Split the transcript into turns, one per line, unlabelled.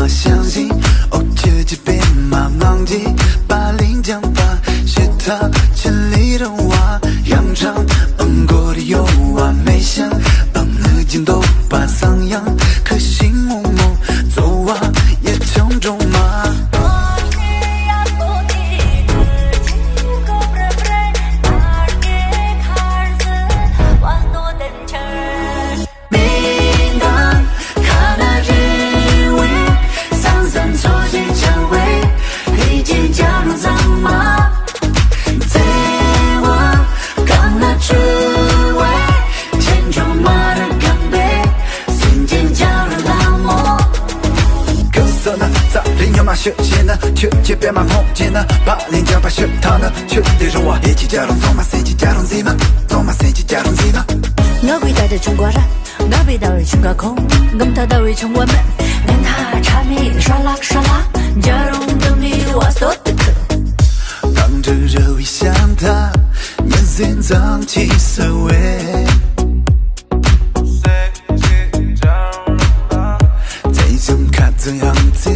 么相信？哦，切记别马忘记，把临江发是他千里的话，扬长过的有啊，没想日经都把桑阳，可心木木走啊，也城中马。学习呢，去街边嘛碰见呢，把脸颊把血他呢，去对着我一起加龙走嘛，谁去加龙gì嘛，走嘛谁去加龙gì嘛。
我跪在的中国人，我背到的中国空，我们他到的中国门，跟他缠绵刷啦刷啦，加龙等你我所的可。
当着热味想他，面前脏气色味。再怎看怎样子。